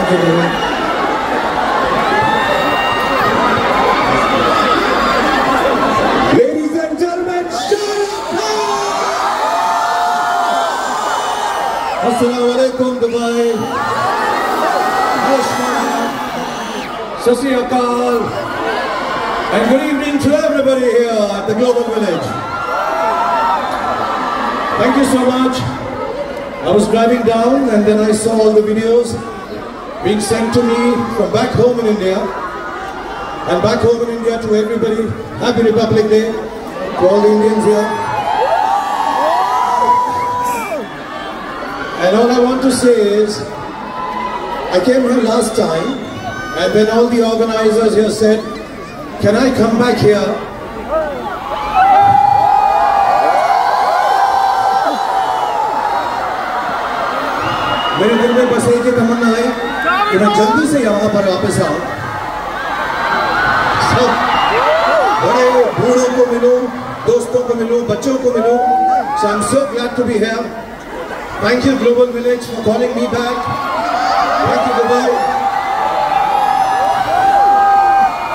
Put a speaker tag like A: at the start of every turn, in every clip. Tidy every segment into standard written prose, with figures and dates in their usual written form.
A: Thank you, David. Ladies and gentlemen, Assalamu alaikum, Dubai. Sat Sri Akal. And good evening to everybody here at the Global Village. Thank you so much. I was driving down and then I saw all the videos being sent to me from back home in India. And back home in India to everybody, Happy Republic Day to all the Indians here. And all I want to say is, I came here last time and then all the organizers here said, can I come back here? मेरे दिल में बस एक ही तमन्ना है कि मैं जल्दी से यहाँ पर वापस आऊँ, सब बड़े बूढ़ों को मिलूँ, दोस्तों को मिलूँ, बच्चों को मिलूँ. So I'm so glad to be here. Thank you Global Village for calling me back. Thank you Dubai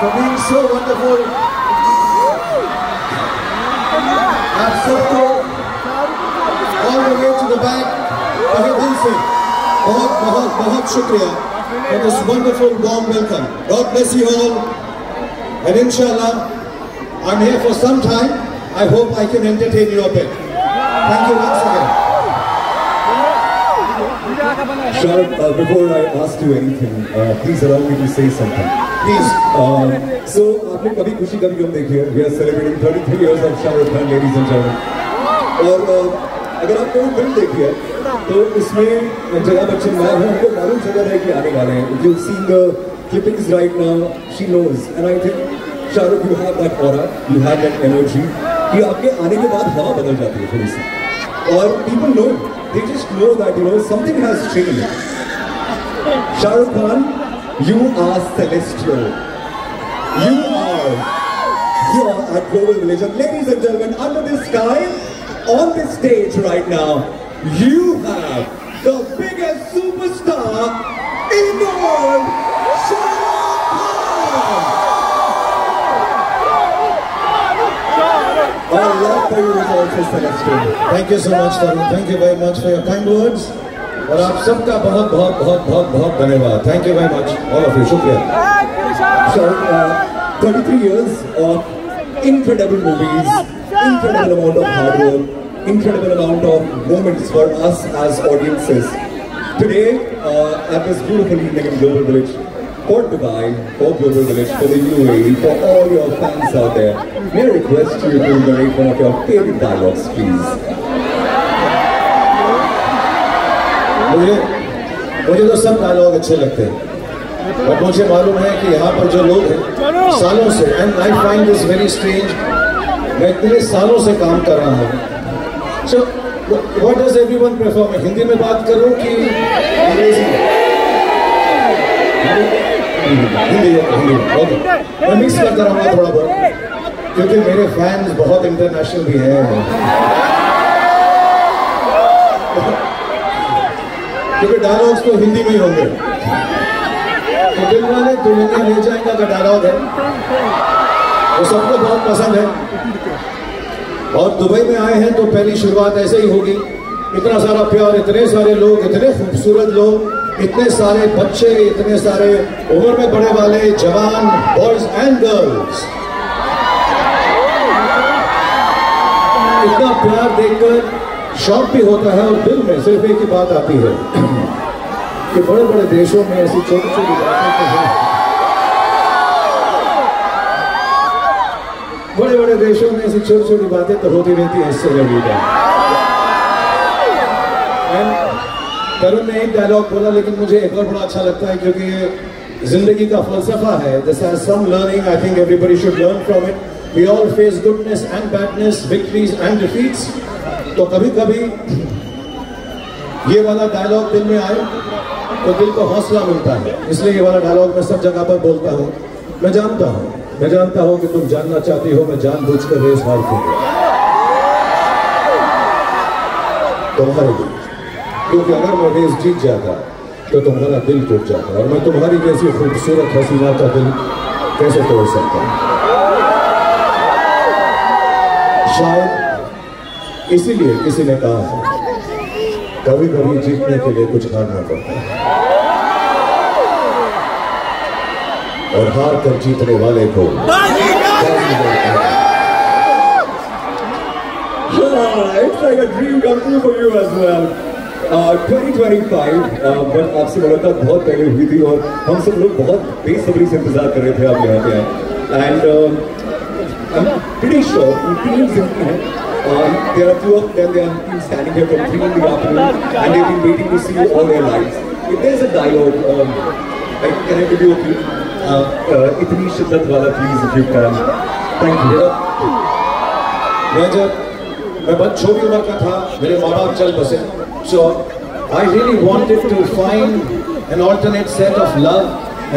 A: for being so wonderful. आप सबको all the way to the back तहे दिल से बहुत बहुत बहुत शुक्रिया for this wonderful warm welcome. God bless you all, and inshallah I'm here for some time. I hope I can entertain you a bit. Thank you once again.
B: Shahrukh, before I ask you anything, please allow me to say something.
A: Please.
B: So, आपने कभी खुशी कभी गम देखी है? We are celebrating 33 years of Shahrukh Khan, ladies and gentlemen. और अगर आपने वो फिल्म देखी है, तो इसमें जया बच्चन मैम है, उनको मालूम जगह है कि आने वाले हैं. If you've seen the clippings right now, she knows. And I think Shahrukh, you have that aura, you have that energy. कि आपके आने के बाद हवा बदल जाती है थोड़ी सी. और people know, they just know that something has changed. Shahrukh Khan, you are celestial. You are at Global Village. And ladies and gentlemen, under this sky, on this stage right now, you have the biggest superstar in the world, Shahrukh Khan. Our love for you is also celestial.
A: Thank you so much, Tarun. Thank you very much for your kind words. और आप सबका बहुत बहुत बहुत बहुत बहुत धन्यवाद. Thank you very much, all of you. शुक्रिया.
B: So, 33 years of incredible movies, incredible amount of hard work, incredible amount of moments for us as audiences. Today, at this beautiful evening in Global Village, for Dubai, for Global Village, for the UAE, for all your fans out there, may I request you to narrate one of your favorite dialogues, please?
A: मुझे तो सब dialogue अच्छे लगते हैं, और मुझे मालूम है कि यहाँ पर जो लोग हैं सालों से, and I find this very strange, मैं इतने सालों से काम कर रहा हूँ. So, what does everyone prefer? मैं हिंदी में बात करूँ कि अंग्रेजी में? हिंदी. ओके, मैं मिक्स करता रहूँगा थोड़ा बहुत, क्योंकि मेरे फैंस बहुत इंटरनेशनल भी हैं. क्योंकि डायलॉग्स तो हिंदी में ही होंगे. तो दिल वाले दुल्हनिया ले जाएंगे का डायलॉग है, वो सबको बहुत पसंद है. और दुबई में आए हैं तो पहली शुरुआत ऐसे ही होगी. इतना सारा प्यार, इतने सारे लोग, इतने खूबसूरत लोग, इतने सारे बच्चे, इतने सारे उम्र में बड़े वाले, जवान, बॉयज एंड गर्ल्स. इतना प्यार देखकर शौक भी होता है, और दिल में सिर्फ एक ही बात आती है कि बड़े बड़े देशों में ऐसी छोटी छोटी बातें तो हैं. बड़े बड़े देशों में ऐसी छोटी छोटी बातें तो होती रहती है. इससे लगेगा. तरुण ने एक डायलॉग बोला, लेकिन मुझे एक और बड़ा अच्छा लगता है, क्योंकि ये जिंदगी का फलसफा है. This has some learning. I think everybody should learn from it. We all face goodness and badness, victories and defeats. तो कभी कभी ये वाला डायलॉग दिल में आए तो दिल को हौसला मिलता है. इसलिए ये वाला डायलॉग मैं सब जगह पर बोलता हूँ. मैं जानता हूँ कि तुम जानना चाहती हो, मैं जानबूझकर रेस हारती हूँ तुम्हारे लिए, क्योंकि अगर मैं रेस जीत जाता तो तुम्हारा दिल टूट जाता है, और मैं तुम्हारी जैसी खूबसूरत हसीना का दिल कैसे तोड़ सकता हूँ। शायद इसीलिए किसी ने कहा है कभी कभी जीतने के लिए कुछ हारना पड़ता है, और हार कर जीतने वाले को
B: it's like a dream come true for you as well. 2025 but आपसे मुलाकात बहुत पहले हुई थी और हम सब लोग बहुत बेसब्री से इंतजार कर रहे थे आप यहाँ पे आए, and I'm pretty sure teams हैं. There are two of them. They are standing here from 3 in the afternoon, and they've been waiting to see you all their lives. If there's a dialogue, like, can I give you a few? इतनी शिद्दत वाला, please, if you can. Thank you.
A: मैं बहुत छोटी उम्र का था, मेरे माँ बाप चल बसे, so I really wanted to find an alternate set of love,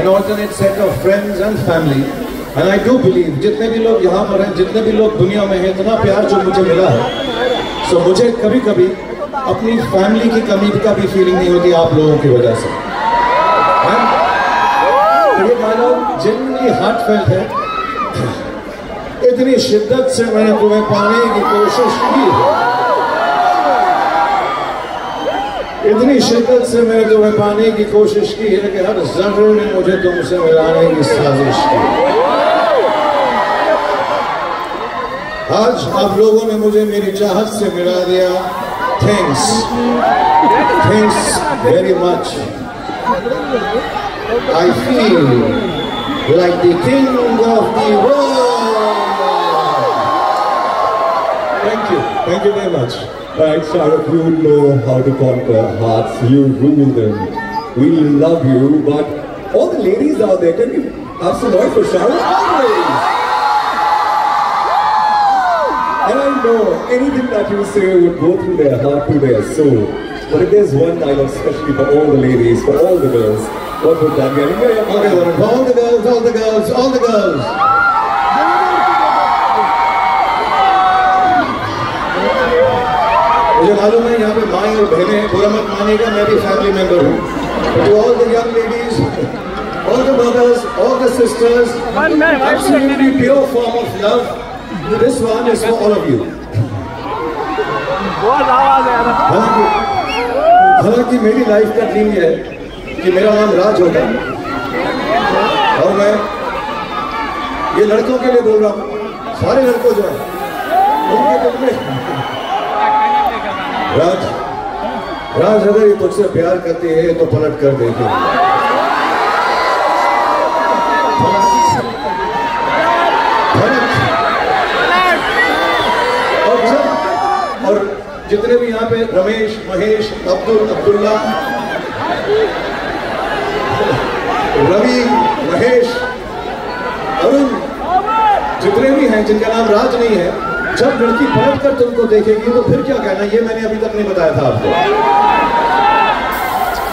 A: an alternate set of friends and family, and I do believe जितने भी लोग यहाँ पर हैं, जितने भी लोग दुनिया में हैं, इतना प्यार जो मुझे मिला है, so मुझे कभी कभी अपनी फैमिली की कमी का भी फीलिंग नहीं होती आप लोगों की वजह से। तो ये डायलॉग जेन्युइनली हार्टफेल्ट है। इतनी शिद्दत से मैंने तुम्हें पाने की कोशिश की है, इतनी शिद्दत से मैंने तुम्हें पाने की कोशिश की है कि हर ज़र्रे ने मुझे तुमसे मिलाने की साजिश की। आज आप लोगों ने मुझे मेरी चाहत से मिला दिया। Thanks very much. I feel like the king of the world. Thank you very much.
B: Right, Shahrukh, you know how to conquer hearts. You rule them. We love you, but all the ladies out there, can you have some noise for Shahrukh? Always. And I know anything that you say would go through their heart to their soul. But if there's one dialogue, especially for all the ladies, for all the girls, what would that be?
A: Okay, for all the girls, all the girls, all the girls. मुझे मालूम है यहाँ पे माँ और बहनें, बुरा मत मानिएगा, मैं भी फैमिली मेंबर हूँ। To all the young ladies, all the brothers, all the sisters, absolutely pure form of love. This one is for all of you. हालांकि मेरी लाइफ का ड्रीम ये है कि मेरा नाम राज होगा, और मैं ये लड़कों के लिए बोल रहा हूँ, सारे लड़कों जो हैं उनके दिल में राज अगर ये तुझसे प्यार करती है तो पलट कर देखे। और जितने भी यहाँ पे रमेश, महेश, अब्दुल्ला, रवि, महेश, अरुण, जितने भी हैं जिनका नाम राज नहीं है, जब लड़की पलट कर तुमको देखेगी तो फिर क्या कहना, ये मैंने अभी तक नहीं बताया था आपको।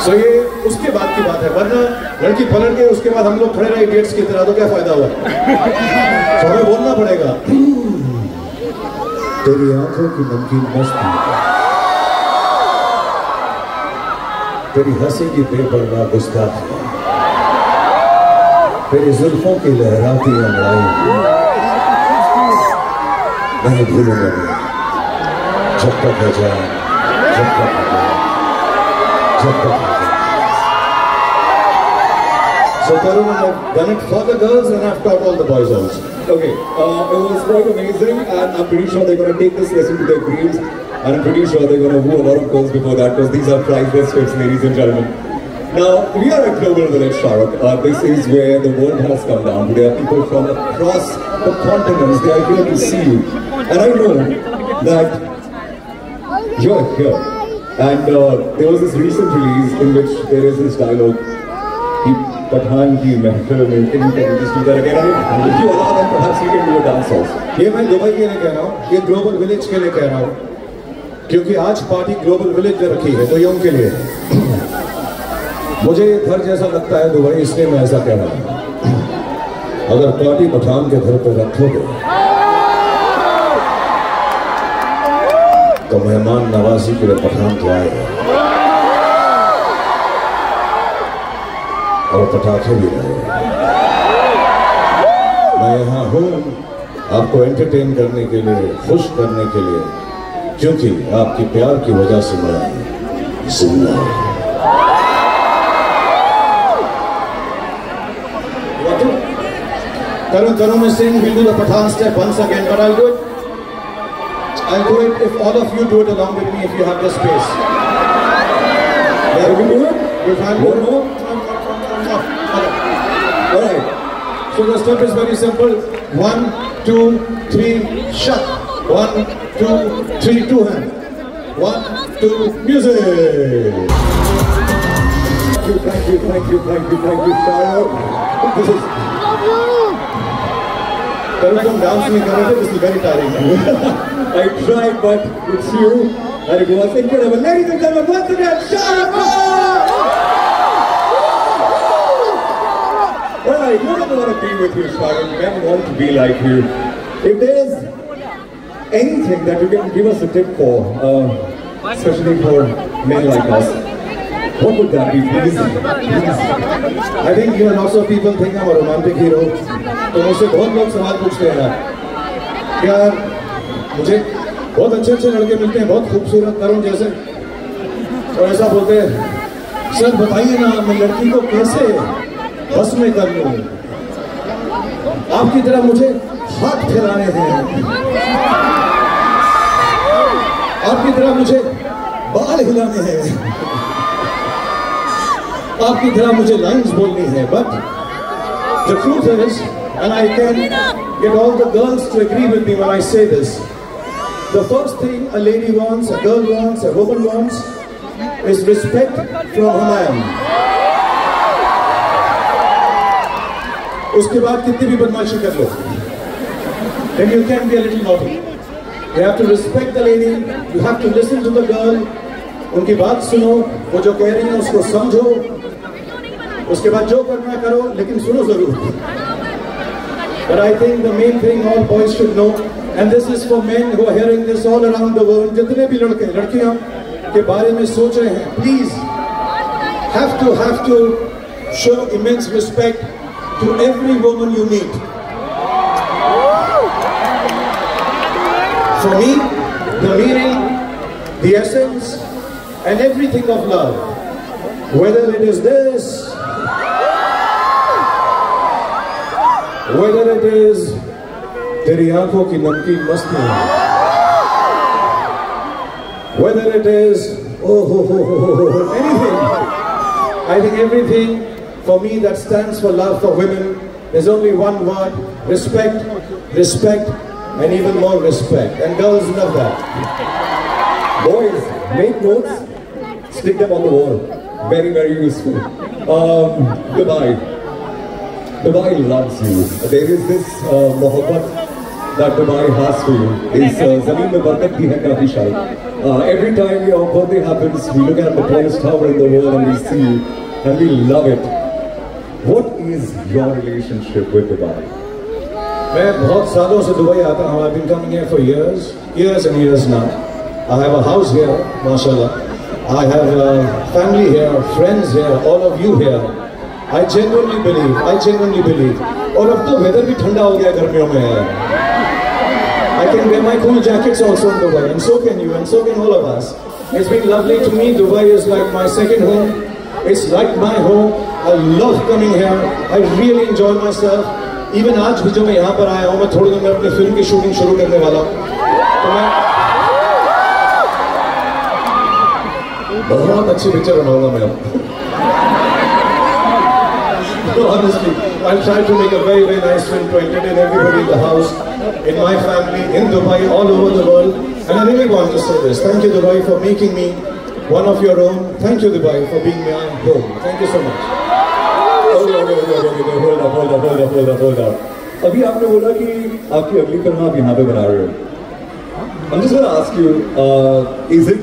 A: सो ये उसके बाद की बात है, वरना लड़की पलट गई उसके बाद हम लोग खड़े रहे इडियट्स की तरह तो क्या फायदा हुआ। तो हमें बोलना पड़ेगा, तेरी आंखों की नमकीन मस्ती, तेरी हंसी की बेपरवाह गुस्ताखी, तेरी जुल्फों की लहराती अंगड़ाई नहीं भूलूंगा मैं, जब तक है जान, जब तक है जान, जब तक है जान। So Tarun, I've done it for the girls and I've taught all the boys also.
B: Okay, it was quite amazing, and I'm pretty sure they're going to take this lesson to their dreams, and I'm pretty sure they're going to woo a lot of girls before that, because these are priceless trips, ladies and gentlemen. Now, we are at Global Village, Shahrukh. This is where the world has come down. There are people from across the continents. They are here to see you. And I know that you're here. And there was this recent release in which there is this dialogue, Pathan ki mehfil mein, can you just do that again? I mean, if you allow them, perhaps you can do a dance also.
A: ये मैं Dubai के लिए कह रहा हूँ, ये global village के लिए कह रहा हूँ, क्योंकि आज पार्टी ग्लोबल विलेज में रखी है, तो ये उनके लिए मुझे ये घर जैसा लगता है दुबई, इसलिए मैं ऐसा कह रहा हूँ। अगर पार्टी पठान के घर पर रखोगे तो मेहमान नवाजी के लिए पठान तो आएगा। और पटाखे भी रहे। मैं यहाँ हूँ आपको एंटरटेन करने के लिए, खुश करने के लिए, क्योंकि आपकी प्यार की वजह से मैं जिंदा हूँ। Tarun is saying we'll do the Pathan step once again, but I'll do it. I'll do it if all of you do it along with me, if you have the space. Yeah, we do it? If I'm one more? Alright. So the step is very simple. 1, 2, 3, shut. 1, 2, 3, 2 hands. 1, 2, music.
B: Thank you, Sharo. This is...
A: Tarun, dance नहीं कर रहे थे, this is very tiring.
B: I tried, but it's you, and it was incredible. Ladies and gentlemen, once again, Sharo! Alright, who doesn't want to be with you, Sharo? Men want to be like you. If there's anything that you can give us a tip for, especially for men like us, what would that be, please?
A: I think you know, lots of people think I'm a romantic hero. तो मुझसे बहुत लोग सवाल पूछते हैं यार, मुझे बहुत अच्छे लड़के मिलते हैं, बहुत खूबसूरत तरुण जैसे, और ऐसा बोलते हैं सर बताइए ना मैं लड़की को कैसे बस में कर लूं, आपकी तरह मुझे हाथ फैलाने हैं, आपकी तरह मुझे बाल हिलाने हैं, आपकी तरह मुझे लाइंस बोलनी है, but the truth is, and I can get all the girls to agree with me when I say this, the first thing a lady wants, a girl wants, a woman wants, is respect from a man. उसके बाद कितनी भी बदमाशी कर लो, then you can be a little naughty. You have to respect the lady, you have to listen to the girl, उनकी बात सुनो, वो जो कह रही है उसको समझो, उसके बाद जो करना करो, लेकिन सुनो जरूर. But I think the main thing all boys should know, and this is for men who are hearing this all around the world, जितने भी लड़के लड़कियां के बारे में सोच रहे हैं, please have to show immense respect to every woman you meet. For me, the meaning, the essence, and everything of love, whether it is this, whether it is तेरी आंखों की नमकीन मस्ती, whether it is anything, I think everything for me that stands for love for women is only one word: respect, respect, and even more respect. And girls love that.
B: Boys, make notes, stick them on the wall. Very, very useful. Dubai loves you. There is this mohabbat that Dubai has for you. Is Zameen mein barakat bhi hai kafi shayad. Every time your birthday happens, we look at the tallest tower in the world and we see you, and we love it. What is your relationship with Dubai?
A: मैं बहुत सालों से Dubai आता हूँ. I've been coming here for years and years now. I have a house here, mashallah. I have family here, friends here, all of you here. I genuinely believe. और अब तो weather भी ठंडा हो गया गर्मियों में है. I can wear my cool jackets also in Dubai, and so can you, and so can all of us. It's been lovely to me. Dubai is like my second home. It's like my home. I love coming here. I really enjoy myself. Even आज भी जो मैं यहाँ पर आया हूँ, मैं थोड़ी देर में अपनी फिल्म की शूटिंग शुरू करने वाला हूँ. तो मैं बहुत अच्छी पिक्चर बनाऊंगा मैं अब. No, honestly, I'll try to make a very, very nice film to entertain everybody in the house, in my family, in Dubai, all over the world. And I really want to say this. Thank you, Dubai, for making me one of your own. Thank you, Dubai, for being my home. Thank you so much.
B: Hold up. अभी आपने बोला कि आपकी अगली film आप यहाँ पे बना रहे हो. I'm just going to ask you, is it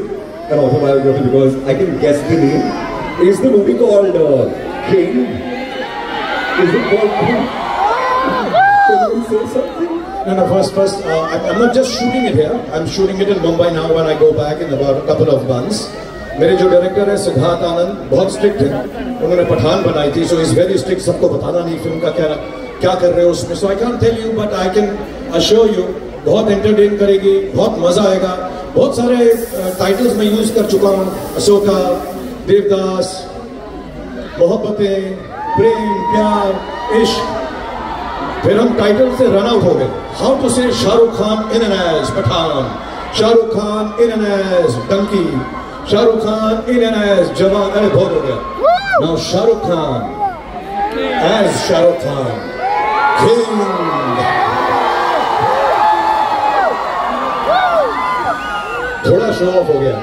B: an autobiography? Because I can guess the name. Is the movie called King? Is it called King? Can you say something?
A: No, first, I'm not just shooting it here. I'm shooting it in Mumbai now when I go back in about a couple of months. मेरे जो director है सिद्धार्थ आनंद बहुत strict है, उन्होंने पठान बनाई थी, so is very strict, सबको बताना नहीं फिल्म का क्या कर रहे हो उसमें। So I can tell you but I can assure you बहुत एंटरटेन करेगी, बहुत मजा आएगा। बहुत सारे टाइटल्स मैं यूज कर चुका हूँ, अशोका, देवदास, मोहब्बतें, प्रेम, प्यार, इश्क। फिर हम टाइटल से रन आउट हो गए। How to say Shahrukh Khan in and as Pathaan, Shahrukh Khan in and as Dunki, Shahrukh Khan in and as Jawan. अरे बहुत हो गया। Now Shahrukh Khan as Shahrukh Khan king. थोड़ा शो ऑफ हो गया,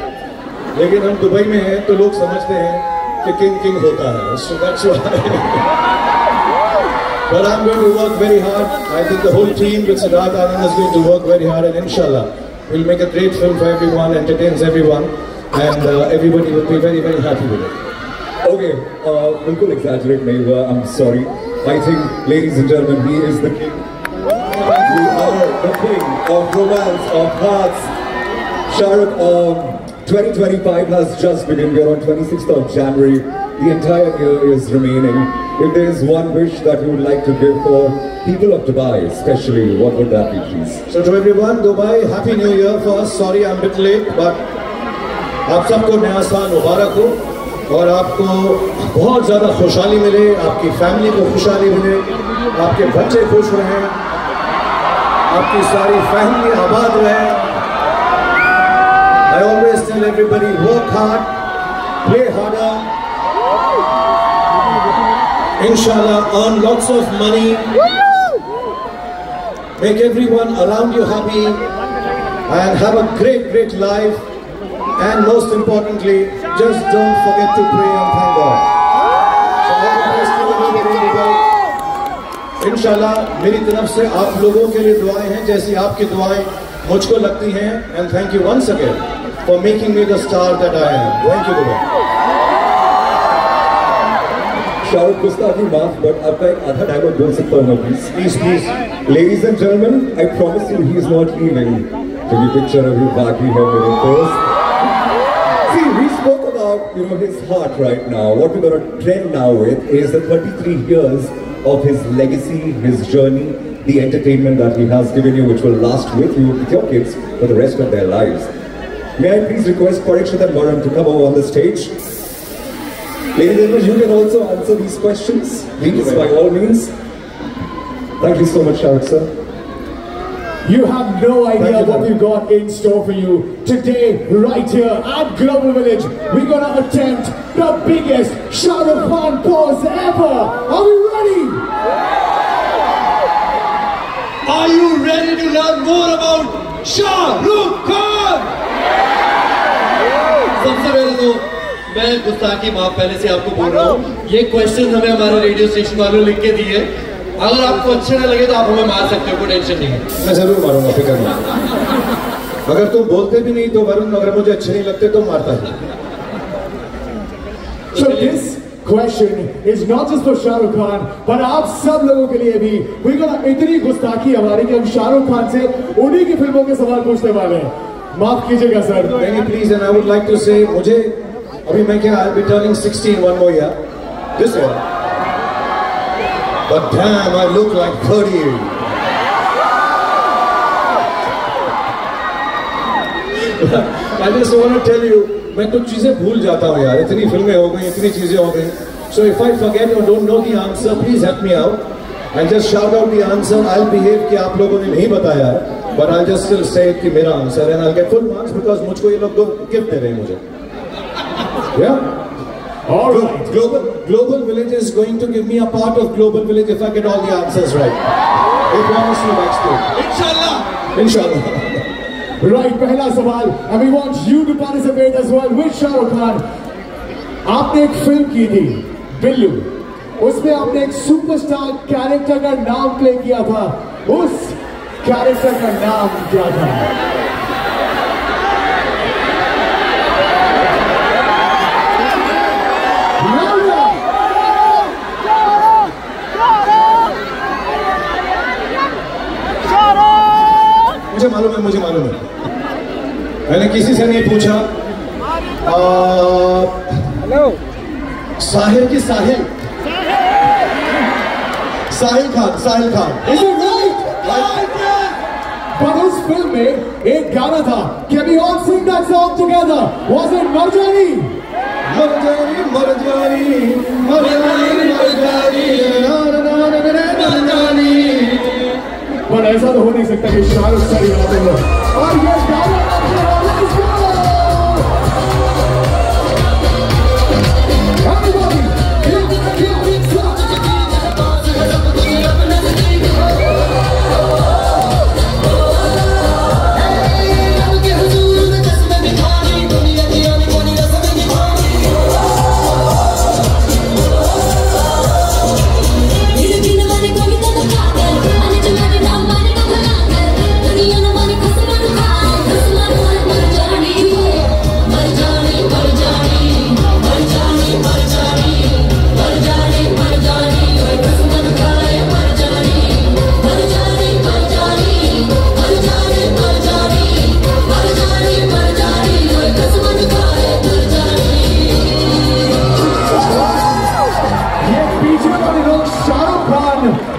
A: लेकिन हम दुबई में हैं तो लोग समझते हैं कि किंग किंग होता है, so that's why. But I'm going to work very hard. I think the whole team with Siddharth Anand is going to work very hard, and inshallah we'll make a great film for everyone, entertains everyone, and everybody will be very, very happy with it.
B: Okay, बिल्कुल exaggerate नहीं हुआ, I'm sorry. I think, ladies and gentlemen, he is the king. You are the king of romance, of hearts. Shahrukh, 2025 has just begun. We are on 26th of January. The entire year is remaining. If there is one wish that you would like to give for people of Dubai, especially, what would that be, please?
A: So to everyone, Dubai, Happy New Year first. Sorry, I'm a bit late, but आप सबको नया साल मुबारक हो और आपको बहुत ज़्यादा खुशहाली मिले, आपकी फैमिली को खुशहाली मिले, आपके बच्चे खुश रहें, आपकी सारी फैमिली आबाद रहे। I always tell everybody, work hard, play harder, inshallah earn lots of money, make everyone around you happy, and have a great life, and most importantly, just don't forget to pray and thank God. So all the best to everybody. Inshallah मेरी तरफ से आप लोगों के लिए दुआएं हैं, जैसी आपकी दुआएं मुझको लगती हैं, and thank you once again for making me the star that I am. Thank you, Dubai.
B: Shahrukh, गुस्ताखी माफ, but आपका एक आधा डायलॉग बोल सकता हूँ मैं, please?
A: Please.
B: Ladies and gentlemen, I promise you he is not leaving. To be picture of you बाकी है मेरे दोस्त. See, we spoke about, his heart right now. What we're going to trend now with is the 33 years of his legacy, his journey, the entertainment that he has given you, which will last with you, with your kids, for the rest of their lives. May I please request Parikshit and Varun to come over on the stage? Ladies and gentlemen, you can also answer these questions, please, by all means. Thank you so much, Shahrukh sir.
C: You have no idea what we've got in store for you today, right here at Global Village. We're gonna attempt the biggest Shahrukh Khan pause ever. Are we ready?
D: Are you ready to learn more about Shahrukh Khan? सबसे पहले तो मैं गुस्ताखी माफ पहले से आपको बोल रहा हूँ, ये क्वेश्चन हमें हमारे रेडियो स्टेशन वालों लिख के दिए। अगर आपको अच्छे ना लगे तो आप हमें मार सकते हो, कोई टेंशन नहीं है।
A: मैं जरूर मारूंगा, फिक्र नहीं। अगर तुम बोलते भी नहीं तो वरुण, अगर मुझे अच्छे नहीं लगते तो मारता है।
C: So this question is not just for Shahrukh Khan, but आप सब लोगों के लिए भी। We're gonna इतनी गुस्ताखी हमारी कि हम शाहरुख खान से उन्हीं की फिल्मों के सवाल पूछने वाले हैं। माफ कीजिएगा सर।
A: नहीं please, and I would like to say, मुझे अभी मैं क्या, I'll be turning 16 one more year, this year. But damn, I look like 30. I just want to tell you, मैं कुछ चीजें भूल जाता हूँ यार, इतनी फिल्में हो गई, इतनी चीजें हो गई. So if I forget or don't know the answer, please help me out. I'll just shout out the answer. I'll behave कि आप लोगों ने नहीं बताया है, but I'll just still say कि मेरा answer, and I'll get full marks because मुझको ये लोग gift दे रहे हैं मुझे. Yeah.
C: All right.
A: Global Village is going to give me a part of Global Village if I get all the answers right. I promise you backstage.
D: इंशाल्लाह.
A: Inshallah.
C: Right, पहला सवाल, and we want you to participate as well with Shahrukh Khan. आपने एक film की थी, बिल्लू, उसमें आपने एक सुपरस्टार कैरेक्टर का नाम प्ले किया था, उस कैरेक्टर का नाम क्या था?
A: मुझे मालूम है, मैंने किसी से नहीं पूछा, साहिल की Sahil Khan
C: Is it right? But उस फिल्म में एक गाना था. Can we all sing that song together? Was it Marjani?
A: Marjani Marjani Marjani Marjani.
C: पर ऐसा तो हो नहीं सकता कि शाहरुख सर गाते हो. और ये गाना let's go! Everybody,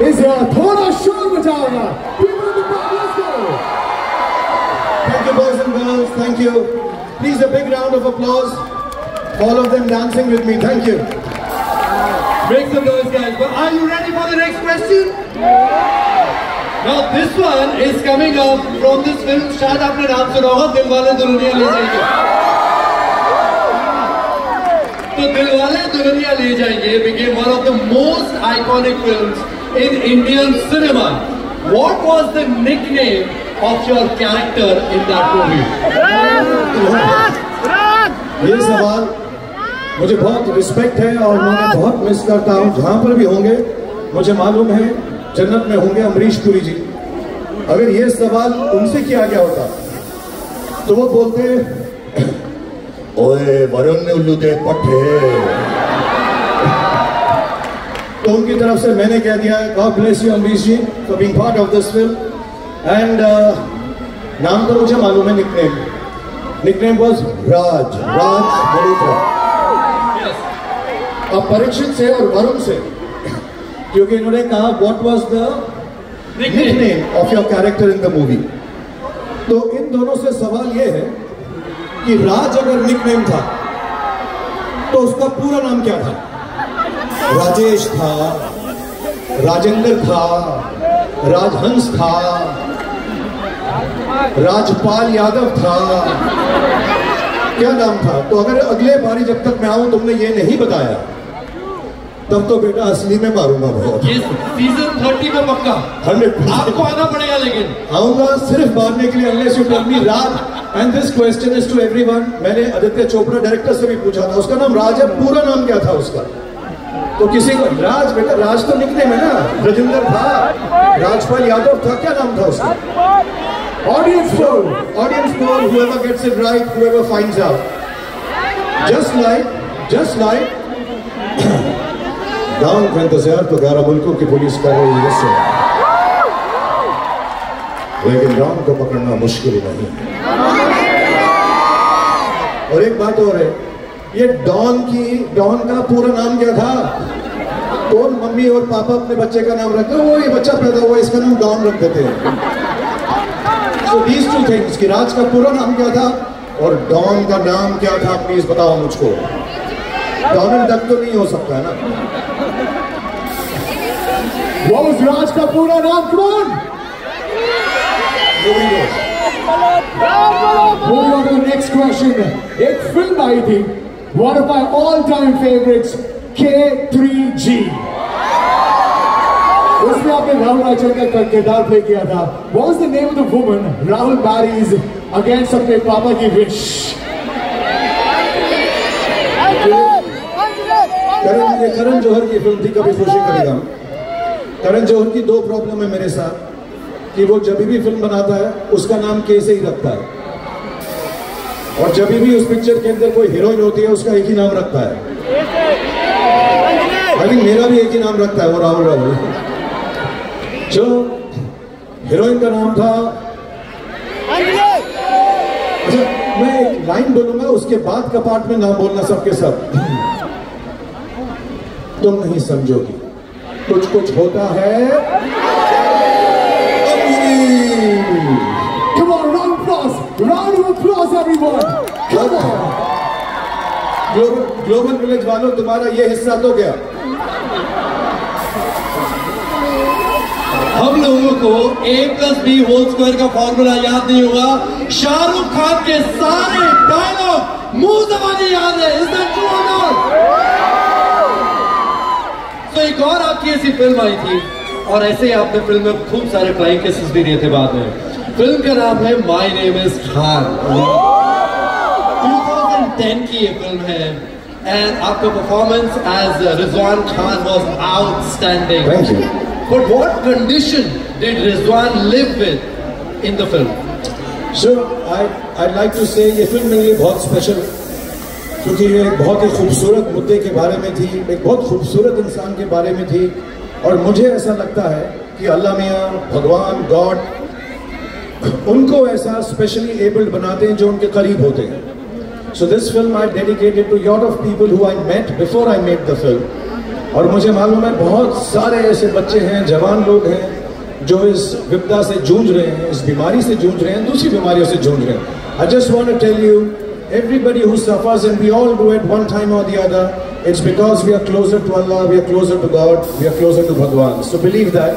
C: is थोड़ा शोर मचाएगा. People in the back, let's go.
A: Thank you, boys and girls. Thank you. Please, a big round of applause. All of them dancing with me. Thank you.
D: Make some noise, guys. But are you ready for the next question? Now, this one is coming up from this film. शायद आपने नाम सुना होगा, दिलवाले दुल्हनिया ले जाएंगे. तो दिलवाले दुल्हनिया ले जाएंगे became one of the most iconic films in Indian cinema. What was the nickname of your character in that movie?
A: ये सवाल मुझे बहुत रिस्पेक्ट है और मैं बहुत मिस करता हूँ. जहाँ पर भी होंगे मुझे मालूम है जन्नत में होंगे अमरीश पुरी जी. अगर ये सवाल उनसे किया गया होता तो वो बोलते ओए वरुण ने उल्लू दे पट्टे. तो उनकी तरफ से मैंने कह दिया God bless you Amrish ji for being part of this film. And नाम तो मुझे मालूम है. निकनेम was राज मल्होत्रा. अब परीक्षित से और वरुण से, क्योंकि इन्होंने कहा what was the nickname of your character in the movie. तो इन दोनों से सवाल ये है कि राज अगर निकनेम था तो उसका पूरा नाम क्या था? राजेश था, राजेंद्र था, राजहंस था, राजपाल यादव था, क्या नाम था? तो अगर अगले बारी जब तक मैं आऊं तुमने ये नहीं बताया तब तो बेटा असली में मारूंगा बहुत.
D: ये सीजन 30 में पक्का
A: 100%
D: आपको आना पड़ेगा. लेकिन
A: आऊंगा सिर्फ मारने के लिए unless you tell me Raj. And this question is to everyone. मैंने आदित्य चोपड़ा डायरेक्टर से भी पूछा था. उसका नाम राज है, पूरा नाम क्या था उसका? तो किसी को राज बेटा राज तो निकनेम है ना. राजेंद्र था, राजपाल यादव था, क्या नाम था उसका? Audience poll, whoever gets it right, whoever finds out. Just like down का इंतजार तो 11 मुल्कों की पुलिस कर रही है इससे, लेकिन डाउन को पकड़ना मुश्किल नहीं. और एक बात और है, ये डॉन का पूरा नाम क्या था? कौन मम्मी और पापा अपने बच्चे का नाम रखते हैं? वो ये बच्चा पैदा हुआ इसका नाम डॉन रख देते हैं. So these two things, कि राज का पूरा नाम क्या था और डॉन का नाम क्या था, प्लीज बताओ मुझको. डोनाल्ड डक तो नहीं हो सकता है ना?
C: What was राज का पूरा नाम? Come on! Moving on to the next question. एक फिल्म आई थी, one of my all-time favorites, K3G. उसमें आपने राहुल रायचंद्र का किरदार प्ले किया था. What was the name of the woman Rahul marries against अपने पापा की wish?
A: करण जौहर की फिल्म थी कभी खुशी करेगा. करण जौहर की 2 प्रॉब्लम है मेरे साथ, कि वो जब भी फिल्म बनाता है उसका नाम के से ही रखता है, और जब भी उस पिक्चर के अंदर कोई हीरोइन होती है उसका एक ही नाम रखता है. आई थिंक मेरा भी एक ही नाम रखता है, वो राहुल. जो हीरोइन का नाम था, अच्छा मैं एक लाइन बोलूंगा, उसके बाद का पार्ट में ना बोलना सबके सब। तुम नहीं समझोगी, कुछ कुछ होता है।
C: Come on, round of applause everyone. Come on.
A: Global village वालों, तुम्हारा ये हिस्सा तो गया।
D: हम लोगों को A+B² का फॉर्मूला याद नहीं होगा, शाहरुख खान के सारे डायलॉग मुंह जबानी याद है। Is that true or not? तो एक और आपकी ऐसी फिल्म आई थी, और ऐसे ही आपने फिल्म में खूब सारे फ्लाइंग केसेस भी दिए थे बाद में। फिल्म का नाम है माई नेम इज खान। 2010 की ये फिल्म है, एंड आपका performance as Rizwan Khan was outstanding.
A: Thank you.
D: But what condition did Rizwan live with in the film?
A: So I'd like to say ये फिल्म मेरे लिए बहुत स्पेशल, क्योंकि ये एक बहुत ही खूबसूरत मुद्दे के बारे में थी, एक बहुत खूबसूरत इंसान के बारे में थी, और मुझे ऐसा लगता है कि अल्लाह मियाँ, भगवान, गॉड उनको ऐसा स्पेशली एबल्ड बनाते हैं जो उनके करीब होते हैं। So this film I dedicated to a lot of people who I met before I made the film. और मुझे मालूम है बहुत सारे ऐसे बच्चे हैं, जवान लोग हैं जो इस विपदा से जूझ रहे हैं, इस बीमारी से जूझ रहे हैं, दूसरी बीमारियों से जूझ रहे हैं। I just want to tell you, everybody who suffers, and we all do it one time or the other, it's because we are closer to Allah, we are closer to God, we are closer to Bhagwan. So believe that.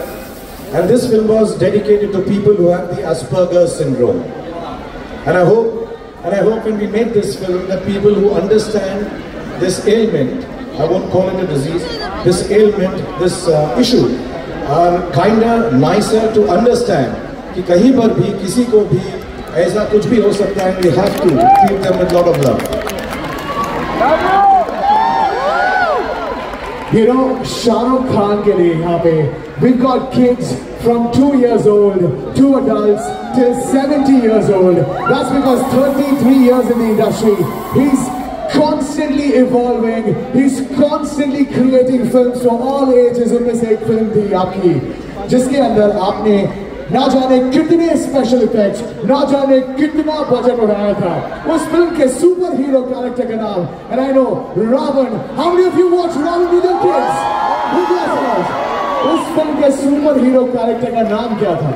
A: And this film was dedicated to people who have the Asperger's syndrome. And I hope when we make this film that people who understand this ailment, I won't call it a disease, this ailment, this issue, are kinda nicer to understand कि कहीं पर भी किसी को भी ऐसा कुछ भी हो सकता है। We have to treat them with lot of love.
C: You know, Shahrukh Khan के लिए यहाँ पे we've got kids from 2 years old to adults till 70 years old. That's because 33 years in the industry, he's constantly evolving, he's constantly creating films for all ages. उनमें से एक film थी आपकी जिसके अंदर आपने ना जाने कितने स्पेशल इफेक्ट्स, ना जाने कितना बजट उड़ाया था। उस फिल्म के सुपर हीरो कैरेक्टर का नाम, and I know Ravan, how many of you watch Ravan with your kids? उस फिल्म के सुपर हीरो कैरेक्टर का नाम क्या था?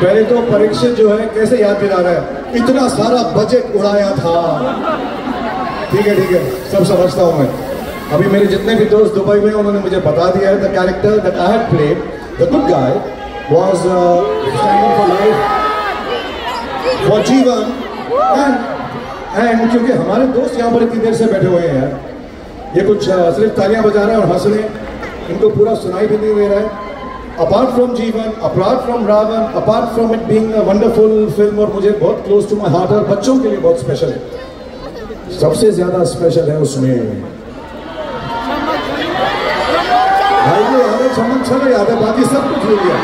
A: पहले तो परीक्षित जो है कैसे याद दिला रहा है, इतना सारा बजट उड़ाया था। ठीक है, सब समझता हूं मैं। अभी मेरे जितने भी दोस्त दुबई में, उन्होंने मुझे बता दिया है, the character that I had played, the good guy, was standing for life for जीवन। एंड क्योंकि हमारे दोस्त यहाँ पर इतनी देर से बैठे हुए हैं यार, ये कुछ सिर्फ तालियां बजा रहे हैं और हंस रहे हैं, इनको पूरा सुनाई भी नहीं दे रहा है। Apart from Jeevan, apart from Ravan, apart from it being a wonderful film और मुझे बहुत close to my heart और बच्चों के लिए बहुत स्पेशल है, सबसे ज्यादा स्पेशल है उसमें भाई को याद है, चमक चलो याद है, बाकी सब कुछ भूल गया।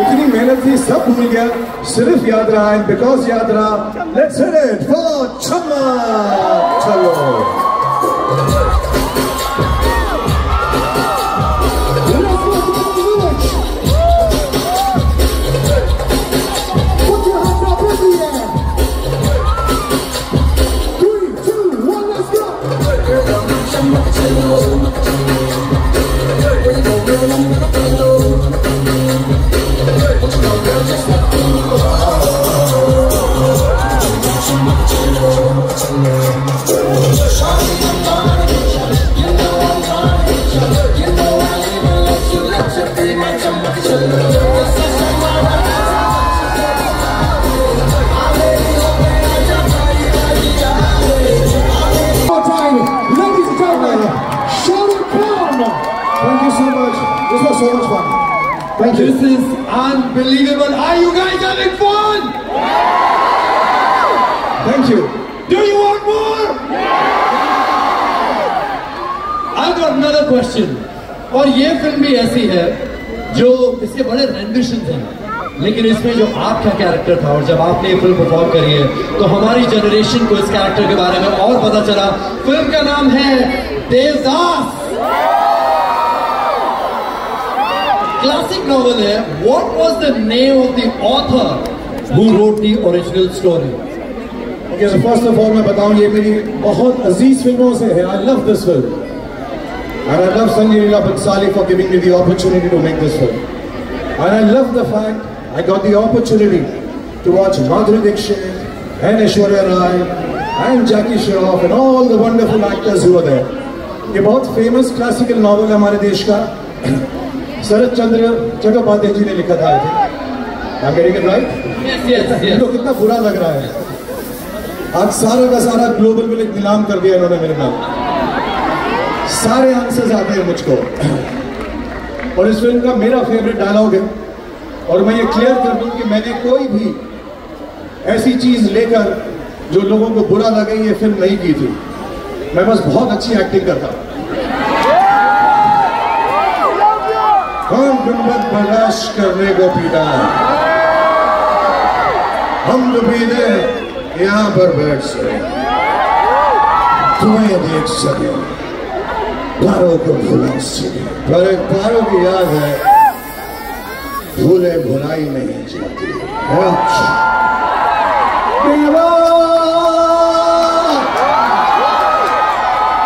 A: इतनी मेहनत थी, सब भूल गया, सिर्फ याद रहा, एंड बिकॉज याद रहा, लेट्स हिट इट फॉर चमक चलो। So much fun. Thank you.
D: This is unbelievable. Are you guys having fun?
A: Thank you.
D: Do you want more? I've got another question. और ये फिल्म भी ऐसी है जो इसके बड़े रेंडिशन थे, लेकिन इसमें जो आपका कैरेक्टर था और जब आपने ये फिल्म परफॉर्म करी है तो हमारी जनरेशन को इस कैरेक्टर के बारे में और पता चला। फिल्म का नाम है देवदास। क्लासिक नॉवल है. What was the name of the author who wrote the original story?
A: Okay, so first of all मैं बताऊं ये मेरी बहुत अजीज फिल्मों से है. I love this film. And I love Sanjay Leela Bhansali for giving me the opportunity to make this film. And I love the fact I got the opportunity to watch Madhuri Dixit and Aishwarya Rai and Jackie Shroff and all the wonderful actors who were there. ये बहुत famous classical novel है हमारे देश का. शरद चंद्र चट्टोपाध्याय जी ने लिखा था. I'm getting it right?
D: Yes, yes, yes.
A: तो कितना बुरा लग रहा है. आज सारा का सारा ग्लोबल विलेज नीलाम कर दिया इन्होंने मेरे नाम. सारे आंसर्स आते हैं मुझको. और इस फिल्म का मेरा फेवरेट डायलॉग है. और मैं ये क्लियर कर दूं कि मैंने कोई भी ऐसी चीज लेकर जो लोगों को बुरा लगे ये फिल्म नहीं की थी. मैं बस बहुत अच्छी एक्टिंग करता. कौन गुंबद बर्दाश्त करने को पीता, हम तो पीते यहाँ पर बैठ सके, तुम्हें देख सके, प्यारों को भुला सके. पर एक प्यारों की याद है, भूले भुलाई नहीं जाती.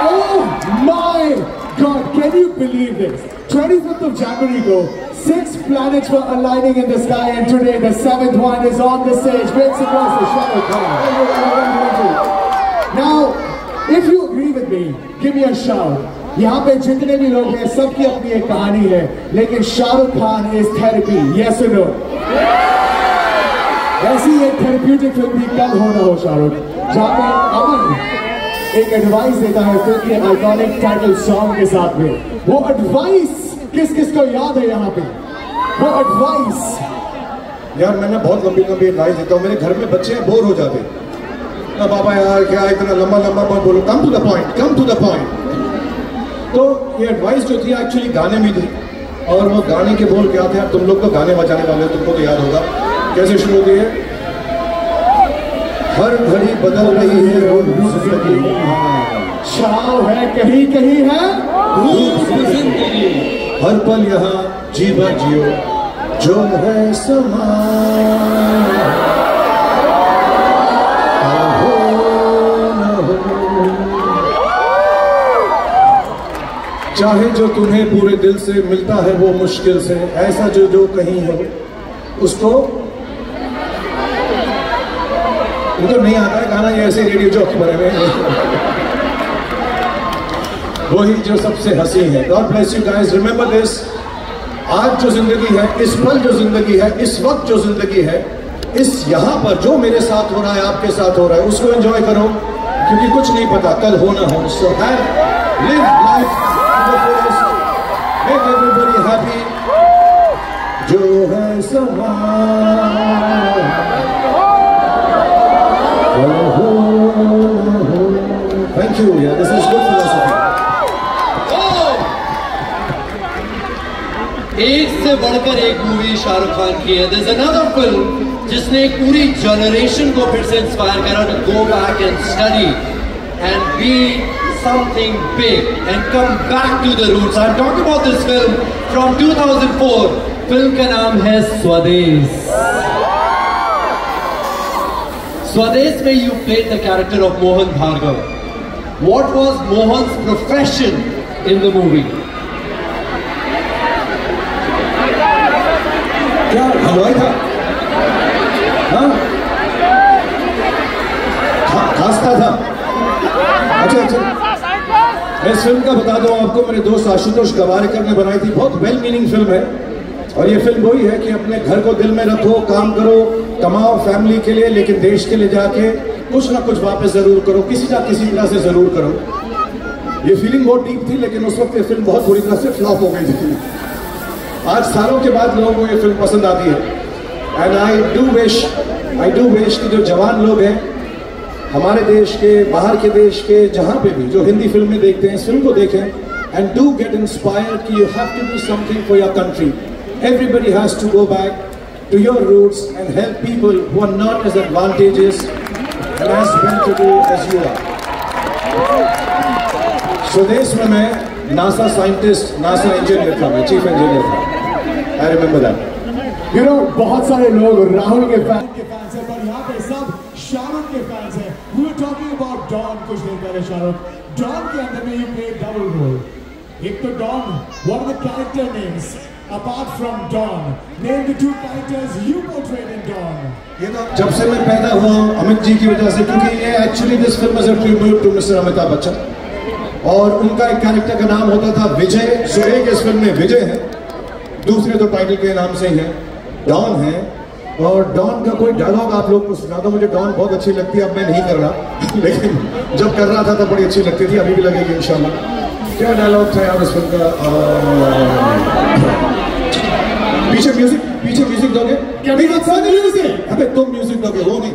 C: Oh my God, can you believe this? 25th of January ago, 6 planets were aligning in the sky, and today the 7th one is on the stage. Great applause for Shah Rukh Khan. Now, if you agree with me, give me a shout. यहाँ पे जितने भी लोग हैं सबकी अपनी एक कहानी है, लेकिन Shahrukh Khan is therapy. Yes और नो? ऐसी एक थेरेप्यूटिक फिल्म भी कल होना हो शाहरुख, जहाँ पे अमन एक एडवाइस देता है फिल्म के आइकॉनिक टाइटल सॉन्ग के साथ में. वो एडवाइस किस किस को याद है यहाँ पे? वो एडवाइस
A: यार मैं ना बहुत लंबी लंबी एडवाइस देता हूँ. मेरे घर में बच्चे बोर हो जाते हैं. पापा यार क्या इतना लंबा लंबा मत बोलो, come to the point, come to the point. तो ये एडवाइस जो थी एक्चुअली गाने में थी. और वो गाने के बोल क्या थे, अब तुम लोग तो गाने बजाने वाले हो, तुमको तो याद होगा. कैसे शुरू होती है? हर घड़ी बदल रही है वो जिंदगी,
C: छाव है कहीं कहीं है
D: जिंदगी,
A: हर पल यहाँ जीवा जियो जो है समा. चाहे जो तुम्हें पूरे दिल से मिलता है वो मुश्किल से, ऐसा जो जो कहीं हो उसको. तो नहीं आता है गाना, ये ऐसे रेडियो जॉकी बने हुए हैं. वही जो सबसे हंसी है. God bless you guys, remember this. आज जो जिंदगी है, इस पल जो जिंदगी है, इस वक्त जो जिंदगी है, इस यहाँ पर जो मेरे साथ हो रहा है, आपके साथ हो रहा है, उसको एंजॉय करो, क्योंकि कुछ नहीं पता कल होना हो. So live life, make everybody happy, जो है समा. Thank you, yeah, this is good philosophy.
D: एक से बढ़कर एक मूवी शाहरुख खान की है. There's another film जिसने एक पूरी जनरेशन को फिर से इंस्पायर करा to go back and study and be something big and come back to the roots. I'm talking about this film from 2004. Film का नाम है स्वदेश. स्वदेश में you played the character of Mohan Bhargav. What was Mohan's profession in the movie?
A: क्या हलवाई था? हाँ, खास्ता था. अच्छा. मैं इस फिल्म का बता दूं आपको, मेरे दोस्त आशुतोष गवारकर ने बनाई थी. बहुत वेल मीनिंग फिल्म है. और ये फिल्म वही है कि अपने घर को दिल में रखो, काम करो, कमाओ फैमिली के लिए, लेकिन देश के लिए जाके कुछ ना कुछ वापस जरूर करो, किसी ना किसी तरह से जरूर करो. ये फीलिंग बहुत डीप थी, लेकिन उस वक्त ये फिल्म बहुत बुरी तरह से फ्लॉप हो गई थी. आज सालों के बाद लोगों को ये फिल्म पसंद आती है. एंड आई डू विश कि जो जवान लोग हैं हमारे देश के, बाहर के देश के, जहाँ पे भी जो हिंदी फिल्में देखते हैं, इस फिल्म को देखें एंड डू गेट इंस्पायर्ड कि you have to do something for your country. Everybody has to go back to your roots and help people who are not as advantageous and as well to do as you are. स्वदेश में मैं NASA scientist, NASA engineer था, मैं chief engineer था. I remember that.
C: You know, बहुत सारे लोग राहुल के फैंस हैं, पर यहाँ पे सब शाहरुख के फैंस हैं. We were talking about Don कुछ देर पहले. शाहरुख, Don के अंदर में you play double role. एक तो Don, what are the character names apart from Don? Name the two characters you portrayed in Don.
A: ये तो जब से मैं पैदा हुआ हूँ अमित जी की वजह से, क्योंकि ये actually this film is a tribute to mister Amitabh Bachchan, और उनका एक कैरेक्टर का नाम होता था विजय. सो एक इस फिल्म में विजय है, दूसरे तो टाइटल के नाम से ही है, डॉन है. और डॉन का कोई डायलॉग आप लोग को सुना दो. मुझे डॉन बहुत अच्छी लगती है, अब मैं नहीं कर रहा, लेकिन जब कर रहा था तब बड़ी अच्छी लगती थी, अभी भी लगेगी इंशाल्लाह. क्या डायलॉग था यार उस फिल्म का? पीछे म्यूजिक दोगे? अबे तुम म्यूजिक दोगे, वो नहीं.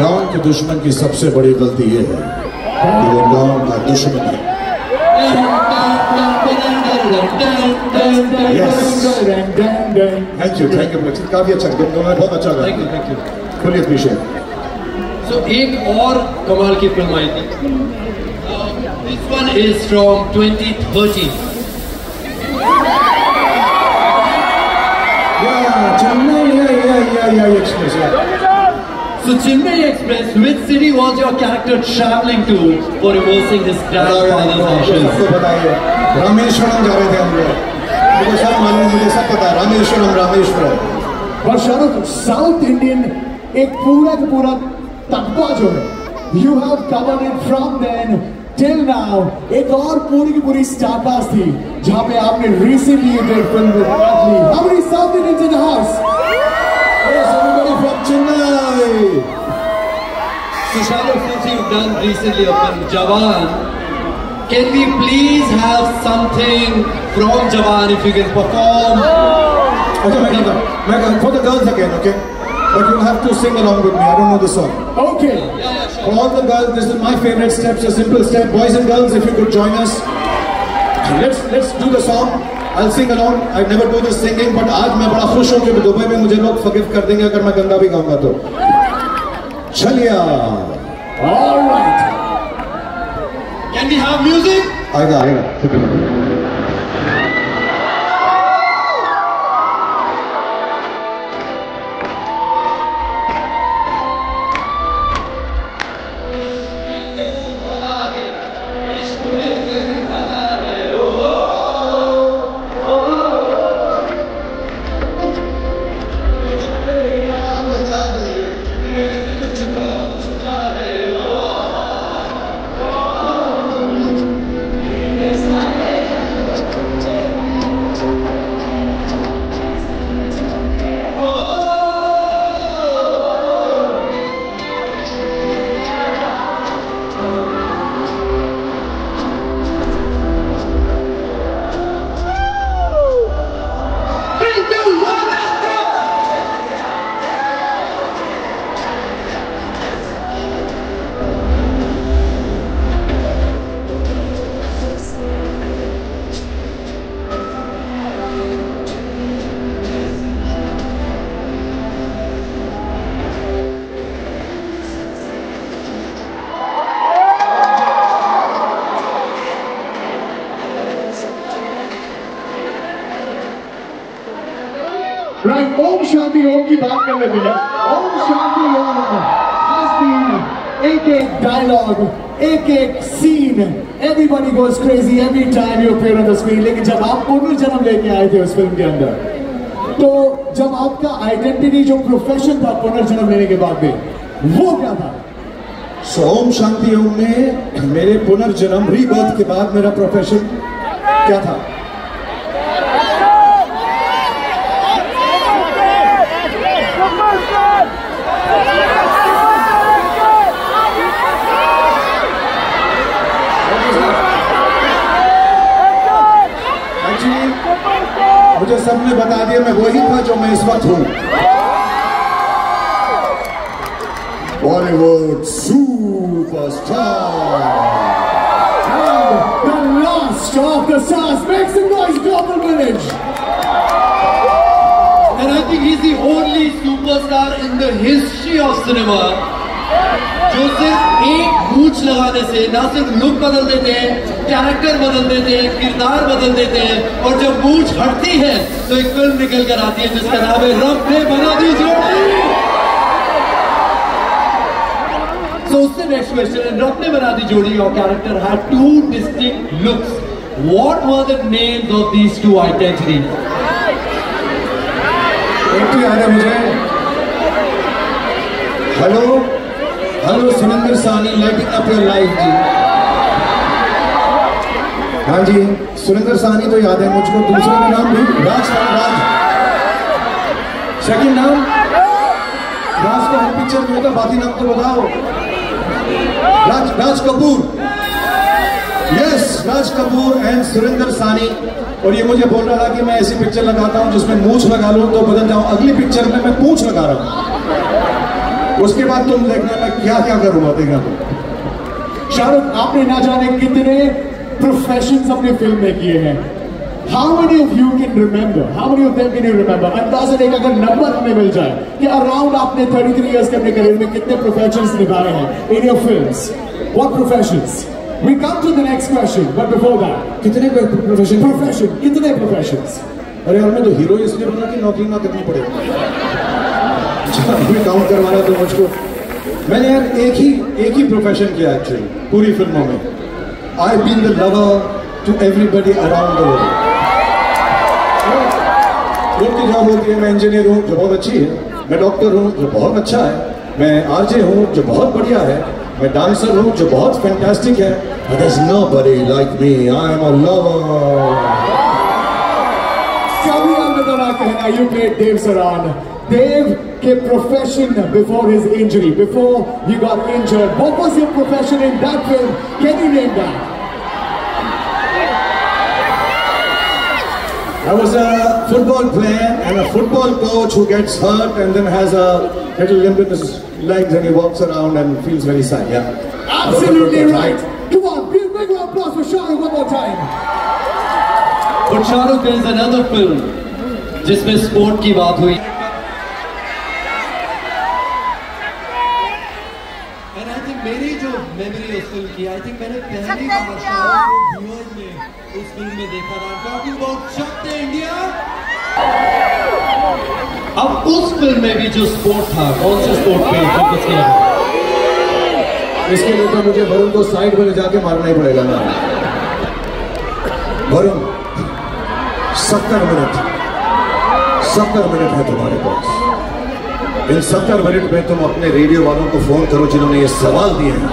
A: डॉन के दुश्मन की सबसे बड़ी गलती ये है कि वो डॉन का दुश्मन है. थैंक यू काफी अच्छा, बहुत अच्छा लगा. Thank you fully appreciate.
D: So एक और कमाल की फिल्म आई थी. This one is from 2013.
A: Chennai Express.
D: So Chennai Express, which city was your character traveling to for reversing his grandfather's ashes?
A: सबको बताइए. रामेश्वरम जा रहे थे हम लोग. मुझे सब मालूम, मुझे सब पता है. रामेश्वरम.
C: और शाहरुख, साउथ इंडियन एक पूरा का पूरा तकबा जो है, you have covered it from then till now. एक और पूरी की पूरी स्टारकास्ट थी जहाँ पे आपने recently did film with Atlee. How many South Indians in the house?
A: Yes, everybody from Chennai.
D: So Shahrukh, since you've done recently a film Jawan, can we please have something from Jawan if you can perform?
A: Okay, for the girls again, okay? But you'll have to sing along with me. I don't know the song.
C: Okay.
A: For all the girls, this is my favorite steps, a simple step. Boys and girls, if you could join us. Let's do the song. I'll sing along. I never do this singing, but आज मैं बड़ा खुश हूँ कि Dubai में मुझे लोग forgive कर देंगे अगर मैं गंगा भी गाऊंगा तो. चलिए.
C: All right.
D: Can we have music?
A: आएगा.
C: Right, Om Shanti Om की बात कर लेते हैं. Om Shanti Om has been एक dialogue, एक scene. Everybody goes crazy every time you appear on the screen. लेकिन जब आप पुनर्जन्म लेके आए थे उस फिल्म के अंदर, तो जब आपका आइडेंटिटी जो प्रोफेशन था पुनर्जन्म लेने के बाद में, वो क्या था?
A: So ओम शांति ओम में मेरे पुनर्जन्म रीबर्थ के बाद मेरा प्रोफेशन क्या था? मुझे सबने बता दिया मैं वही था जो मैं इस वक्त हूँ. Bollywood superstar.
C: The last of the stars. Make some noise, Global Village.
D: And I think he's the only superstar in the history of cinema जो सिर्फ एक मूंछ लगाने से ना सिर्फ लुक बदल देते हैं, कैरेक्टर बदल देते हैं, किरदार बदल देते हैं, और जब मूंछ हटती है तो एक फिल्म निकल कर आती है जिसका नाम है रब ने बना दी जोड़ी। So उससे नेक्स्ट क्वेश्चन, रब ने बना दी जोड़ी, your character had two distinct looks. What were the names of these two identities?
A: एक तो याद है मुझे, हेलो सुरेंद्र सानी, लाइटिंग अप योर लाइफ जी। हाँ जी, सुरेंद्र सानी तो याद है मुझको, दूसरा का नाम भी राज। सेकंड नाम राज का हर पिक्चर में होता, बाकी नाम तो बताओ। Raj Kapoor, yes, Raj Kapoor and Surendra Sani. और ये मुझे बोल रहा था कि मैं ऐसी पिक्चर लगाता हूँ जिसमें मूंछ लगा लूँ तो बदल जाऊँ, अगली पिक्चर में मैं पूंछ लगा रहा हूँ, उसके बाद तुम देखना मैं क्या क्या करूँगा, देखना तुम।
C: शाहरुख, आपने ना जाने कितने प्रोफेशंस अपनी फिल्म में किए हैं। How many of you can remember? How many of them can you remember? अंदाज़ा एक अगर नंबर हमें मिल जाए कि अराउंड आपने 33 इयर्स के अपने करियर में कितने प्रोफेशंस निभाए हैं in your films? What professions? We come to the next question, but before that,
A: कितने प्रोफेशन,
C: कितने प्रोफेशंस?
A: अरे यार, मैं तो हीरो इसलिए बना कि नौकरी ना करनी पड़े। काउंट करवाना तो मुझको, मैंने यार एक ही प्रोफेशन किया एक्चुअली पूरी फिल्मों में। I been the lover to everybody around the world. लोग की जॉब होती है, मैं इंजीनियर हूँ जो बहुत अच्छी है, मैं डॉक्टर हूँ जो बहुत अच्छा है, मैं आरजे हूँ जो बहुत बढ़िया है, मैं डांसर हूँ जो बहुत फैंटास्टिक है। But there's nobody like me. I am a lover.
C: You played Dave Saran. Dave के profession before his injury, before he got injured. What was your profession in that film? Can you name that?
A: I was a football player and a football coach who gets hurt and then has a little limp in his legs and he walks around and feels very sad. Yeah.
C: Absolutely right. Come on, big applause for Shahrukh one more time.
D: But Shahrukh, there is another film जिसमें sport की बात हुई। And I think मेरी जो memory उस film की, I think मैंने पहली बार शाहरुख को व्यूअर्स में उस फिल्म में देखा था। Talking about शक्ति इंडिया। अब उस फिल्म में भी जो स्पोर्ट था, कौन से स्पोर्ट पे फोकस किया?
A: इसके लिए तो मुझे वरुण को साइड में ले जाके मारना ही पड़ेगा ना। वरुण, 70 मिनट है तुम्हारे पास। इन 70 मिनट में तुम अपने रेडियो वालों को फोन करो जिन्होंने ये सवाल दिए हैं,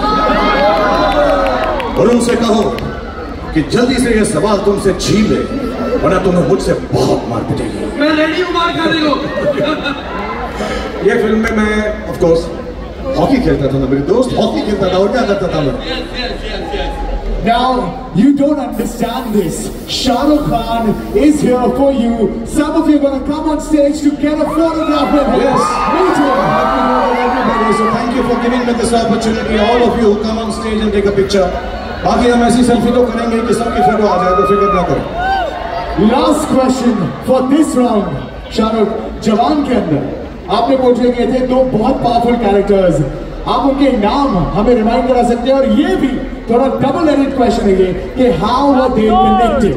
A: और उनसे कहो कि जल्दी से ये सवाल तुमसे छीन ले, वरना तुम्हें मुझसे बहुत मार पिटेगी।
D: मैं रेडी हूं मार खाने को।
A: ये फिल्म में मैं ऑफ कोर्स हॉकी खेलता था ना, मेरे दोस्त हॉकी खेलता था, और क्या करता था मैं।
C: Now, you don't understand this. Shahrukh Khan is here for you. Some of you are going to come on stage to get a photograph with him.
A: Yes.
C: Meet him.
A: Everybody, so thank you for giving me this opportunity. All of you who come on stage and take a picture. बाकी हम ऐसी selfie तो करेंगे कि सबकी photo आ जाए, तो फिक्र ना करें।
C: Last question for this round. Shahrukh, जवान के अंदर आपने पोर्ट्रे किए थे दो बहुत पावरफुल कैरेक्टर्स। आप उनके नाम हमें रिमाइंड करा सकते हैं, और ये भी थोड़ा डबल एडिट क्वेश्चन है ये कि हाउ वर दे कनेक्टेड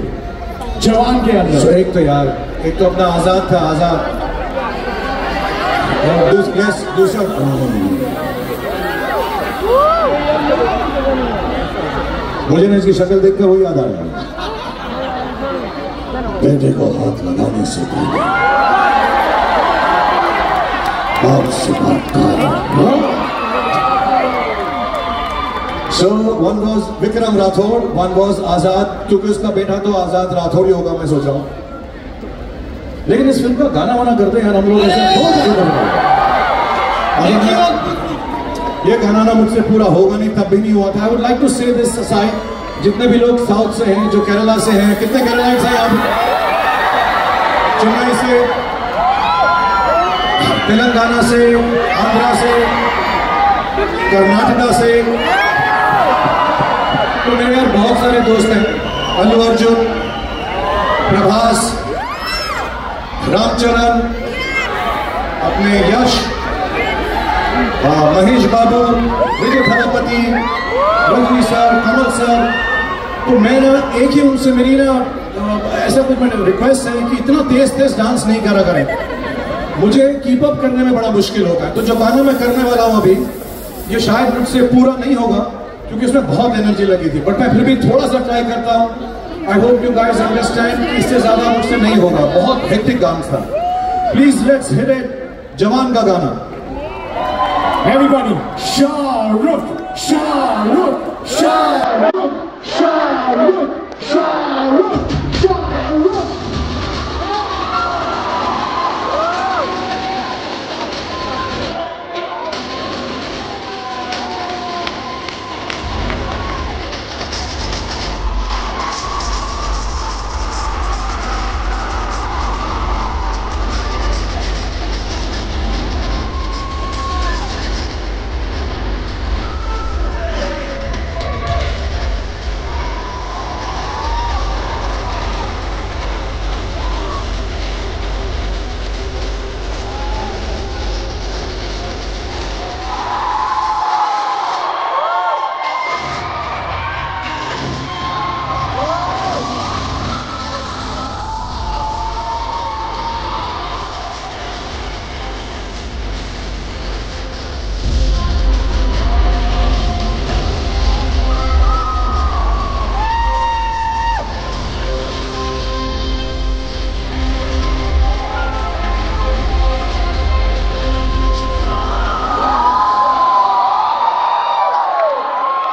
C: जवान के अंदर।
A: so, एक तो यार, एक तो अपना आजाद था, आजाद, और दूसरा मुझे ना इसकी शक्ल देखकर वो याद आ रहा है, बेटे को हाथ लगाने से पहले आपसे बात कर। So one was Vikram Rathore, one was आजाद, क्योंकि उसका बेटा तो आजाद राठौड़ ही होगा मैं सोच रहा हूँ। लेकिन इस फिल्म का गाना वाना करते हैं हम लोग ऐसे ये गाना ना मुझसे पूरा होगा नहीं, तब भी नहीं हुआ था। I would like to say this aside, जितने भी लोग साउथ से हैं, जो केरला से हैं, कितने केरलाइट्स हैं यहाँ पे, चेन्नई से, तेलंगाना से, आंध्रा से, कर्नाटका से, तो मेरे यार बहुत सारे दोस्त हैं, अल्लू अर्जुन, प्रभास, रामचरण, अपने यश, महेश बाबू, विजय थालापति, रजनी सर, कमल सर। तो मैं ना एक ही उनसे मेरी ना ऐसा कुछ मैंने रिक्वेस्ट है कि इतना तेज डांस नहीं करा करें, मुझे कीप अप करने में बड़ा मुश्किल होता है। तो जो गाना मैं करने वाला हूँ अभी, ये शायद मुझसे पूरा नहीं होगा क्योंकि इसमें बहुत एनर्जी लगी थी, बट मैं फिर भी थोड़ा सा ट्राई करता हूँ। I hope you guys understand, इससे ज्यादा मुझसे नहीं होगा, बहुत हेक्टिक डांस था। प्लीज लेट्स हिट इट, जवान का गाना।
C: Everybody, Shahrukh, Shahrukh, Shahrukh, Shahrukh, Shahrukh, Shahrukh.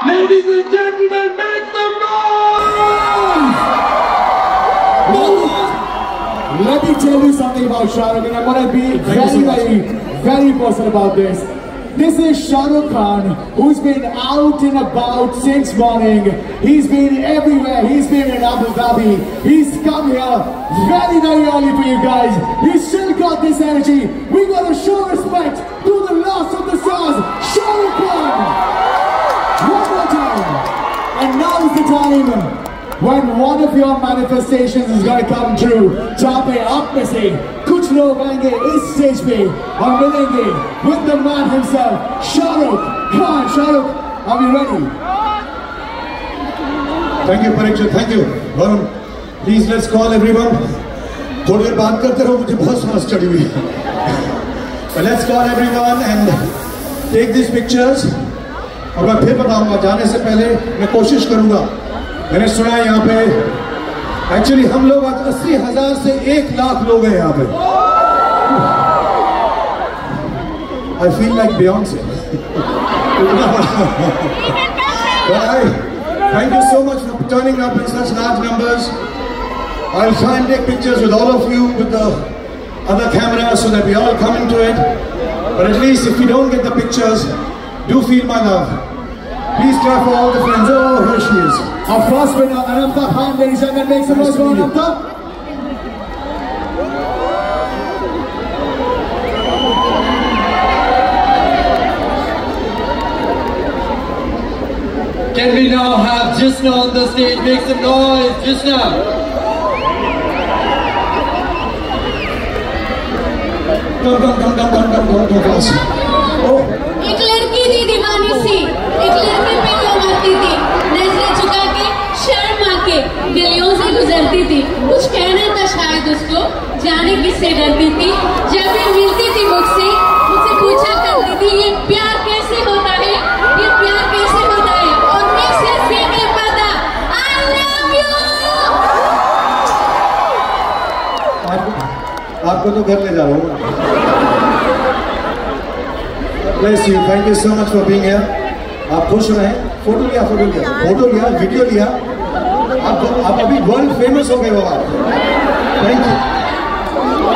C: Ladies and gentlemen, make some noise! Let me tell you something about Shahrukh, and I'm going to be very personal about this. This is Shahrukh Khan, who's been out and about since morning. He's been everywhere. He's been in Abu Dhabi. He's come here very early for you guys. He's still got this energy. We got to show respect to the last of the stars, Shahrukh Khan. One more time. And now's the time when one of your manifestations is going to come true. जहाँ पे आप में से कुछ लोग आएंगे इस stage पे और मिलेंगे with the man himself, Shahrukh Khan. Shahrukh, are you ready?
A: Thank you, Parikshit. Thank you, Varun. Please let's call everyone. थोड़ी देर बात करते रहो, मुझे बहुत सांस चढ़ी हुई है. But let's call everyone and take these pictures. और मैं फिर बताऊंगा, जाने से पहले मैं कोशिश करूंगा. मैंने सुना है यहाँ पे एक्चुअली हम लोग आज 80,000 से 1,00,000 लोग हैं यहाँ पे. I feel like Beyonce. But thank you so much for turning up in such large numbers. I'll try and take pictures with all of you with the other cameras so that we all come into it. But at least if we don't get the pictures, do feel my love. Please clap for all the friends. Oh, here she is.
C: Our first winner, Anamta Khan, ladies and gentlemen, make some noise for Anamta.
D: Can we now have Jisna on the stage? Make some noise, Jisna.
A: Come, class. Oh.
E: एक लड़की थी दीवानी सी, एक लड़की पे लगाती थी, नजरें झुका के शर्म आके गलियों से गुजरती थी. कुछ कहना था शायद उसको, जाने किससे डरती थी. जब ये मिलती थी मुझसे पूछा करती थी ये प्यार कैसे होता है, ये प्यार कैसे होता है. और मैं सिर्फ ये कह पाता, I love you.
A: आपको तो घर ले जा रहा हूँ. Bless you. Thank you so much for being here. आप खुश रहें. फोटो लिया, वीडियो लिया. आप अभी वर्ल्ड फेमस हो गए हो आप. Thank you.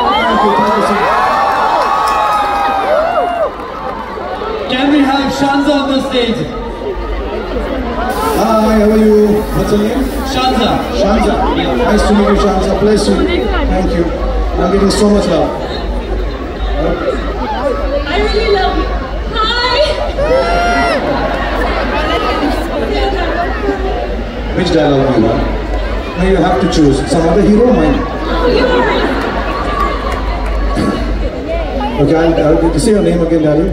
A: Thank you so much.
D: Can we have Shanza on the stage?
A: Hi, how are you? What's your name?
D: Shanza.
A: Shanza. Nice to meet you, Shanza. Bless you. Thank you. I'm getting so much love.
E: I really love you. Hi.
A: Which dialogue do you want? No, you have to choose. Some other hero of mine. Okay, I'll say your name again, darling.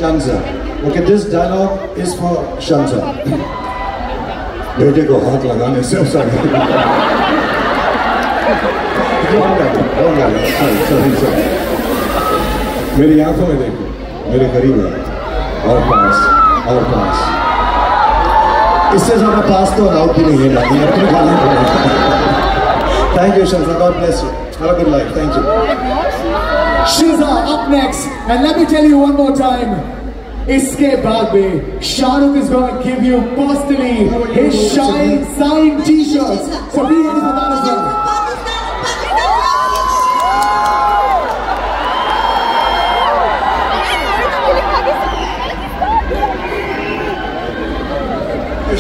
A: Shanza. Okay, this dialogue is for Shanza. बेटे को हाथ लगाने से मेरी आंखों में देखो, मेरे करीब है, और पास इससे ज्यादा पास तो अलाउड भी नहीं है दादी, अपने गाने को। Thank you Shanza, God bless you, have a good life, thank you.
C: Shiza up next, and let me tell you one more time. इसके बाद में Shahrukh is going to give you personally his Shine signed T-shirts. So be ready for that as well.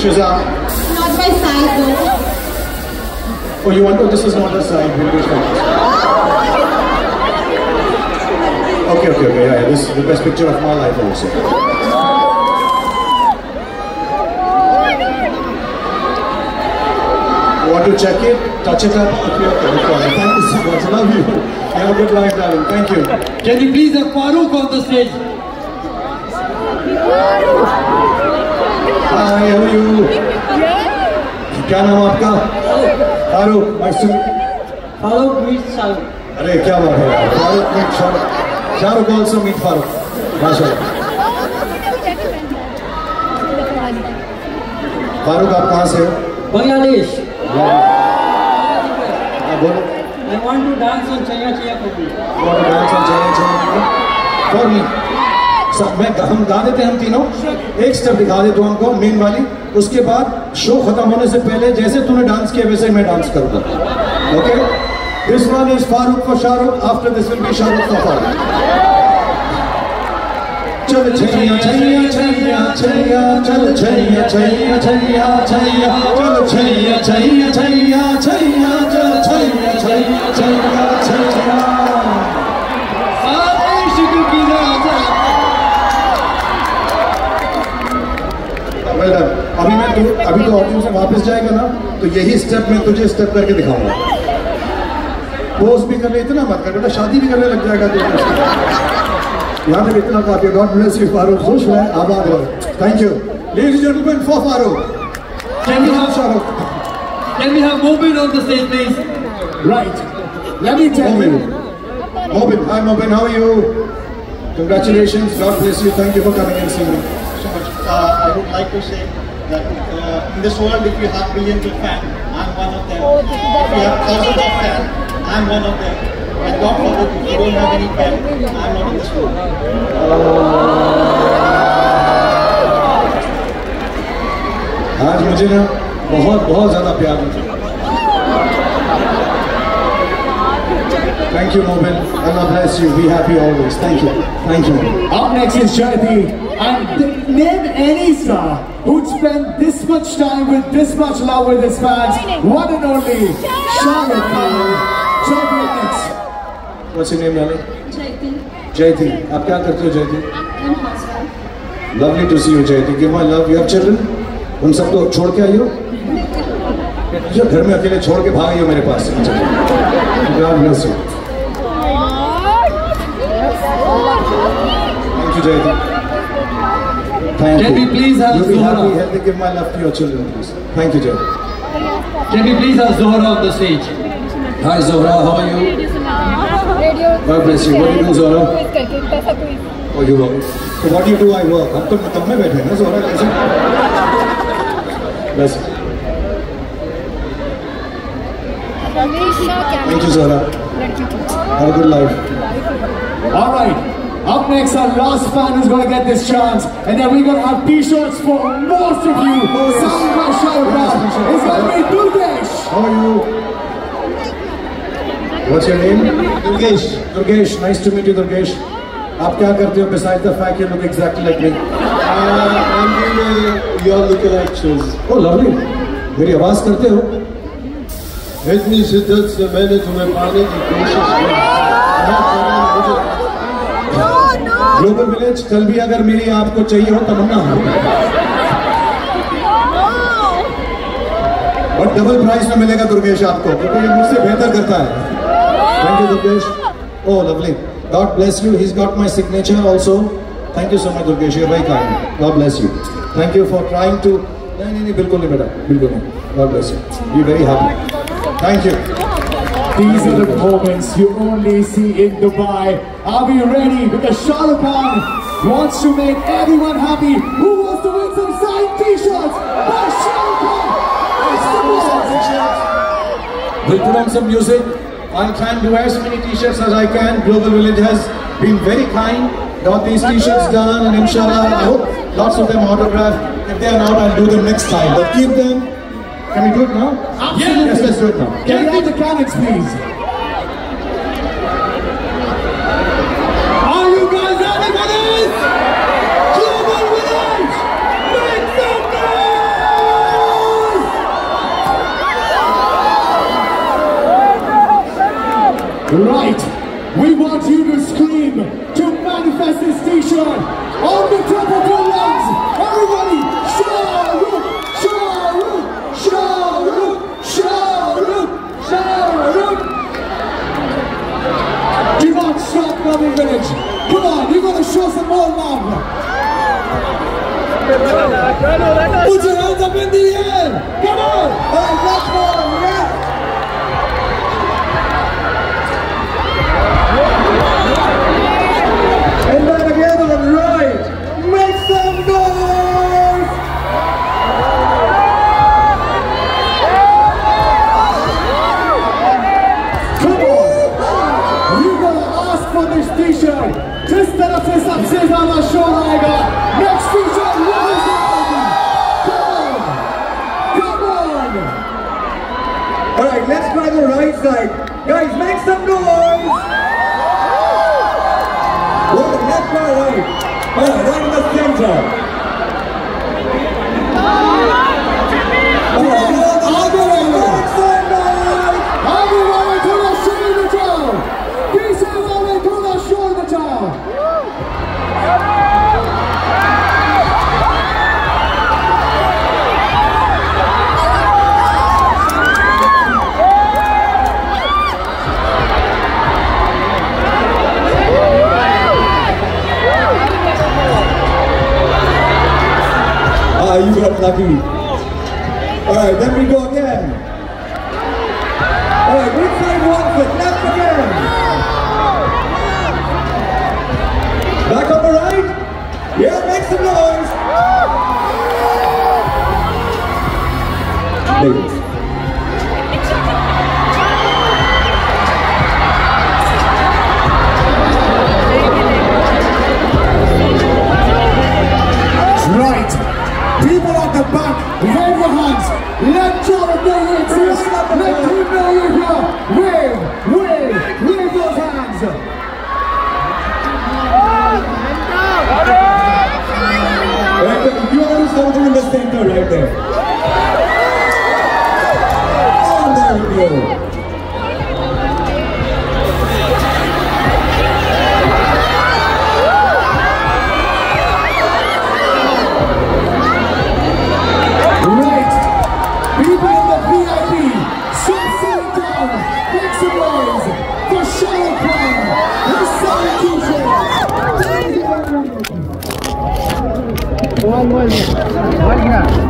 A: Shiza.
E: Not by side though.
A: Oh, you want to? This is not a side. We'll be fine. Okay, yeah, this is the best picture of my life also. Want to check it? Touch it up? Okay, thank you so much, love you. Have a good life, darling, thank you.
D: Can you please have Farooq on the stage?
A: Hi, how are you? क्या नाम आपका? Farooq, nice to meet you.
F: Farooq meets Shahrukh.
A: अरे क्या बात है यार, Farooq meet Shahrukh. Shahrukh also meet Farooq. माशाल्लाह. फारूक आप कहाँ से हो?
F: Bangladesh.
A: बोलो.
F: I want to dance on Chaya Chaya for me.
A: You want to dance on Chaya Chaya for me? सब हम गा देते हैं हम तीनों. एक स्टेप दिखा दे तू हमको मेन वाली. उसके बाद शो खत्म होने से पहले जैसे तूने डांस किया वैसे मैं डांस करूँगा. Okay? This one is Farooq for Shahrukh. After this will be Shahrukh for Farooq. चल छैया छैया छैया छैया चल छैया छैया छैया छैया चल छैया छैया छैया छैया चल छैया छैया छैया छैया
D: सारे शुक्र की राजा.
A: Well done. अभी तो ऑडियंस से वापस जाएगा ना, तो यही स्टेप मैं तुझे स्टेप करके दिखाऊंगा. पोस्ट भी करने इतना मत कर बेटा, शादी भी करने लग जाएगा तुझे. यहाँ पे इतना काफी. गॉड ब्लेस यू फारूक, खुश है, आबाद रहो. Thank you ladies and gentleman for Farooq.
D: Can we have
A: Shahrukh?
D: Can we have Mobin on the stage, please?
C: Right. Let me tell you.
A: Mobin, hi Mobin, how are you? Congratulations, God bless you. Thank you for coming and seeing me.
G: So much. I would like to say that in this world, if you have millions of fans, I'm one of them. If you have thousands of fans, I'm one of them. And God forbid, if you don't have any fans, I'm not in this world.
A: आज मुझे ना बहुत ज़्यादा प्यार मिला. Thank you, Mobin. Allah bless you. Be happy always. Thank you. Thank you.
C: Up next is Jayati, and name any star who'd spend this much time with this much love with his fans. One and only Shahrukh Khan. Jayati next.
A: What's your name, darling?
E: Jayati.
A: Jayati. आप क्या करते हो Jayati?
E: I'm housewife.
A: Lovely to see you, Jayati. Give my love. You have children? उन सबको छोड़ के आई हो? जो घर में अकेले छोड़ के भागी हो मेरे पास. God bless you. Thank you, Jayati. Thank you.
D: Can we please have
A: You be
D: Zohra?
A: happy. Help me give my love to your children, please. Thank you, Jayati.
D: Can we please have Zohra on the stage?
A: Hi, Zohra. How are you? God bless you. What do you do, Zohra? Oh, you work. So what do you do? I work. हम तो तब में बैठे हैं ना, Zohra कैसे? Bless you. Thank you, Zohra. Have a good life.
C: All right. Up next, our last fan is going to get this chance, and then we're going to have T-shirts for most of you. Signed by Shahrukh Khan. It's going to be Durgesh.
A: How are you? What's your name? Durgesh. Durgesh. Nice to meet you, Durgesh. आप क्या करते हो besides the fact you look exactly like me?
G: I'm doing your lookalike shows.
A: Oh, lovely. मेरी आवाज करते हो?
G: इतनी शिद्दत से मैंने तुम्हें पाने की कोशिश की.
A: ग्लोबल विलेज कल भी अगर मेरी आपको चाहिए हो तमन्ना हो, और डबल प्राइस में मिलेगा दुर्गेश आपको, क्योंकि ये मुझसे बेहतर करता है. Thank you Durgesh. Oh, lovely. God bless you. He's got my signature also. Thank you so much, Durgesh. You're very kind. God bless you. Thank you for trying to. No, bilkul nahi beta. Bilkul nahi. God bless you. We're very happy. Thank you.
C: These are the moments you only see in Dubai. Are we ready? Because Shah Rukh Khan wants to make everyone happy. Who wants to win some signed t-shirts by Shah Rukh Khan?
A: We'll put on some music. I'll try and do as many t-shirts as I can. Global Village has been very kind. Got these t-shirts done, and inshallah, I hope lots of them autographed. If they are not, I'll do them next time. But keep them. Can we do it now?
C: Absolutely.
A: Yes, let's do it now.
C: Can we have the cannons, please? Are you guys ready for this? Global Village! Make some noise! Right. We want you to scream to manifest this t-shirt on the top of your lungs. Everybody, Shah Rukh! Shah Rukh! Shah Rukh! Shah Rukh! Shah Rukh! Do not stop, Global Village. Come on, you're gonna show some more love. Put your hands up in the air. Come on. All right, let's go. Yeah. And then again on the right, make some noise! Come on! You're gonna ask for this t-shirt. This taraf se sabse zyada shor aayega. Next t-shirt, what is it? Come on! Alright, let's try the right side. Guys, make some noise! Left or right? Right in the center. Aage wale thoda shoulder bachao. Piche wale thoda shoulder bachao. You got lucky. Alright, then we go again. Alright, which side wants it? Left again. Back on the right. Yeah, make some noise. Ladies. Right. People at the back, wave your hands. Let Jordan know you exist. Let him know you're here. Wave those hands. Right, you want to something in the center right there. And there we go.
H: One.